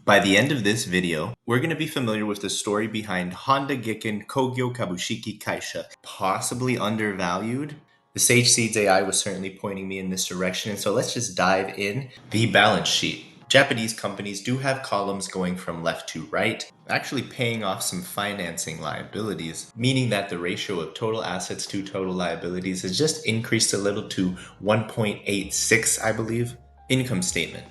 By the end of this video, we're going to be familiar with the story behind Honda Giken Kogyo Kabushiki Kaisha, possibly undervalued. The Sage Seeds AI was certainly pointing me in this direction, and so let's just dive in. The balance sheet. Japanese companies do have columns going from left to right, actually paying off some financing liabilities, meaning that the ratio of total assets to total liabilities has just increased a little to 1.86, I believe. Income statement.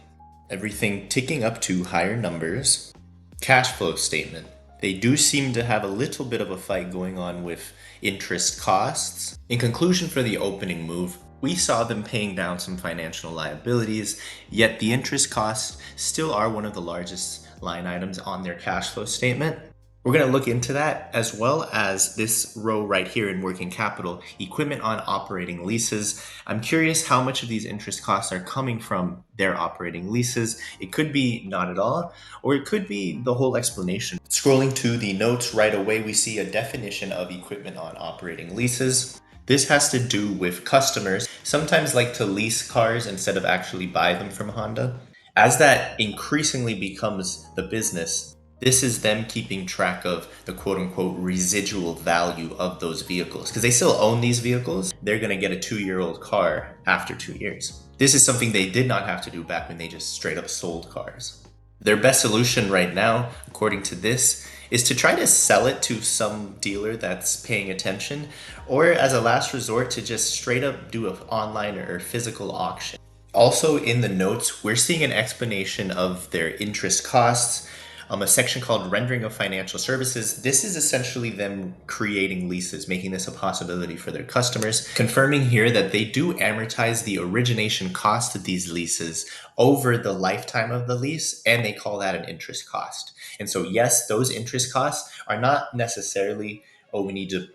Everything ticking up to higher numbers. Cash flow statement. They do seem to have a little bit of a fight going on with interest costs. In conclusion, for the opening move, we saw them paying down some financial liabilities, yet the interest costs still are one of the largest line items on their cash flow statement. We're going to look into that, as well as this row right here in working capital, equipment on operating leases. I'm curious how much of these interest costs are coming from their operating leases. It could be not at all, or it could be the whole explanation. Scrolling to the notes right away, we see a definition of equipment on operating leases. This has to do with customers sometimes like to lease cars instead of actually buy them from Honda. As that increasingly becomes the business, this is them keeping track of the quote unquote residual value of those vehicles. Because they still own these vehicles, they're going to get a 2-year-old car after 2 years. This is something they did not have to do back when they just straight up sold cars. Their best solution right now, according to this, is to try to sell it to some dealer that's paying attention, or as a last resort to just straight up do an online or physical auction. Also in the notes, we're seeing an explanation of their interest costs, a section called rendering of financial services. This is essentially them creating leases, making this a possibility for their customers, confirming here that they do amortize the origination cost of these leases over the lifetime of the lease, and they call that an interest cost. And so yes, those interest costs are not necessarily, oh, we need to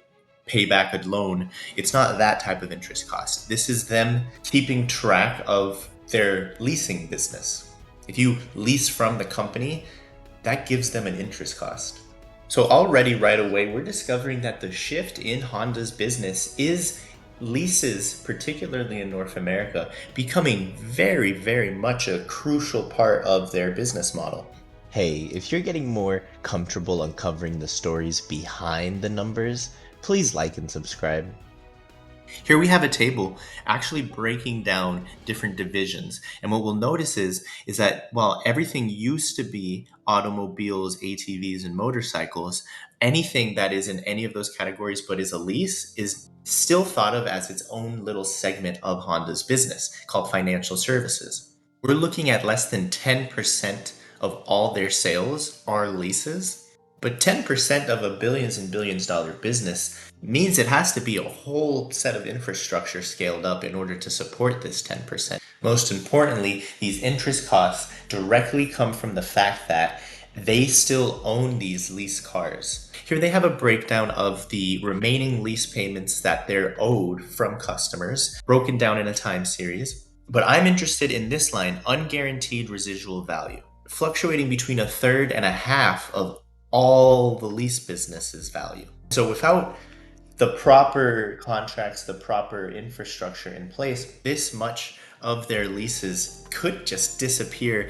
pay back a loan. It's not that type of interest cost. This is them keeping track of their leasing business. If you lease from the company, that gives them an interest cost. So already right away, we're discovering that the shift in Honda's business is leases, particularly in North America, becoming very, very much a crucial part of their business model. Hey, if you're getting more comfortable uncovering the stories behind the numbers, please like and subscribe. Here we have a table actually breaking down different divisions. And what we'll notice is that while everything used to be automobiles, ATVs, and motorcycles, anything that is in any of those categories but is a lease is still thought of as its own little segment of Honda's business called financial services. We're looking at less than 10% of all their sales are leases. But 10% of a billions and billions dollar business means it has to be a whole set of infrastructure scaled up in order to support this 10%. Most importantly, these interest costs directly come from the fact that they still own these lease cars. Here they have a breakdown of the remaining lease payments that they're owed from customers, broken down in a time series. But I'm interested in this line, unguaranteed residual value, fluctuating between a third and a half of all the lease business's value. So without the proper contracts, the proper infrastructure in place, this much of their leases could just disappear.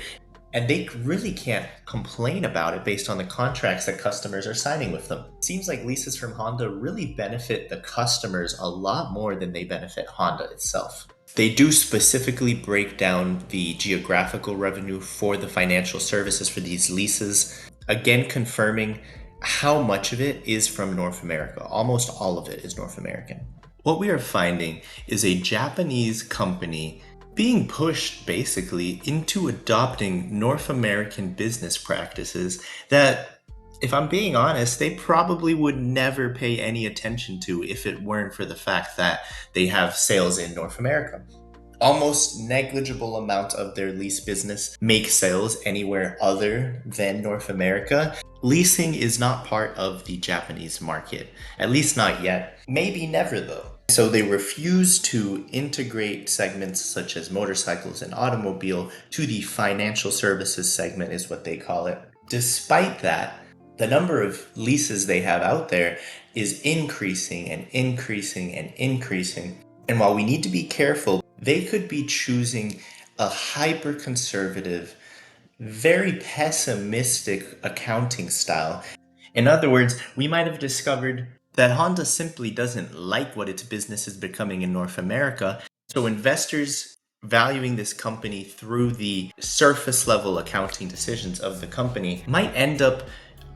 And they really can't complain about it based on the contracts that customers are signing with them. It seems like leases from Honda really benefit the customers a lot more than they benefit Honda itself. They do specifically break down the geographical revenue for the financial services for these leases, again confirming how much of it is from North America. Almost all of it is North American. What we are finding is a Japanese company being pushed basically into adopting North American business practices that, if I'm being honest, they probably would never pay any attention to if it weren't for the fact that they have sales in North America. Almost negligible amount of their lease business make sales anywhere other than North America. Leasing is not part of the Japanese market, at least not yet. Maybe never though. So they refuse to integrate segments such as motorcycles and automobile to the financial services segment, is what they call it. Despite that, the number of leases they have out there is increasing and increasing and increasing. And while we need to be careful, they could be choosing a hyper conservative very pessimistic accounting style. In other words, we might have discovered that Honda simply doesn't like what its business is becoming in North America. So investors valuing this company through the surface level accounting decisions of the company might end up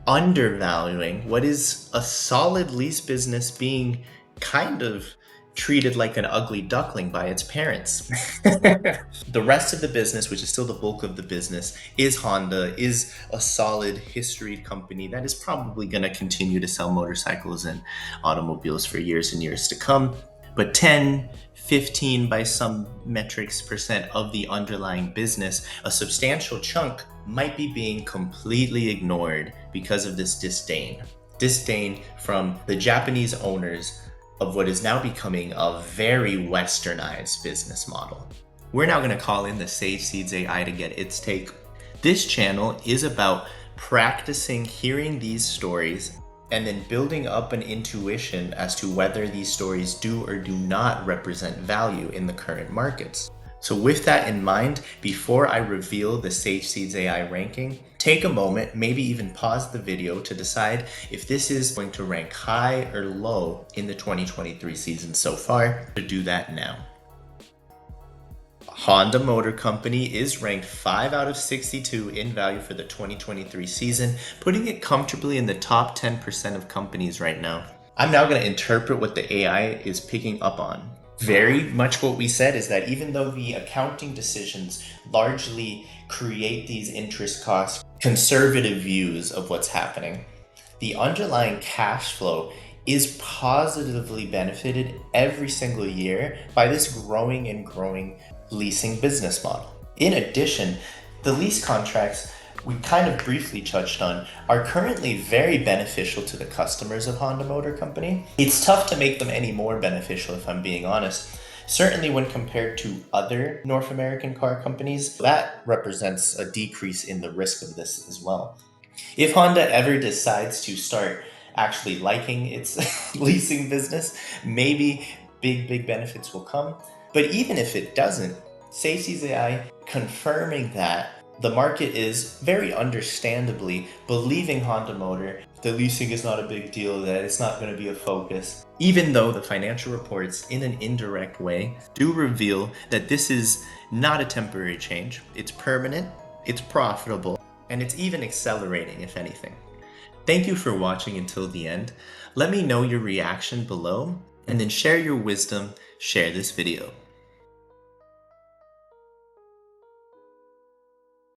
undervaluing what is a solid lease business being kind of treated like an ugly duckling by its parents. The rest of the business, which is still the bulk of the business, is Honda, is a solid historied company that is probably going to continue to sell motorcycles and automobiles for years and years to come. But 10, 15 by some metrics percent of the underlying business, a substantial chunk, might be being completely ignored because of this disdain. Disdain from the Japanese owners of what is now becoming a very westernized business model. We're now going to call in the Sage Seeds AI to get its take. This channel is about practicing hearing these stories and then building up an intuition as to whether these stories do or do not represent value in the current markets. So with that in mind, before I reveal the Sage Seeds AI ranking, take a moment, maybe even pause the video to decide if this is going to rank high or low in the 2023 season so far. To do that now. Honda Motor Company is ranked 5 out of 62 in value for the 2023 season, putting it comfortably in the top 10% of companies right now. I'm now going to interpret what the AI is picking up on. Very much what we said is that even though the accounting decisions largely create these interest costs, conservative views of what's happening, the underlying cash flow is positively benefited every single year by this growing and growing leasing business model. In addition, the lease contracts we kind of briefly touched on are currently very beneficial to the customers of Honda Motor Company. It's tough to make them any more beneficial if I'm being honest. Certainly when compared to other North American car companies, that represents a decrease in the risk of this as well. If Honda ever decides to start actually liking its leasing business, maybe big benefits will come. But even if it doesn't, Safety's AI confirming that the market is very understandably believing Honda Motor, the leasing is not a big deal, that it's not going to be a focus. Even though the financial reports in an indirect way do reveal that this is not a temporary change, it's permanent, it's profitable, and it's even accelerating if anything. Thank you for watching until the end. Let me know your reaction below, and then share your wisdom, share this video.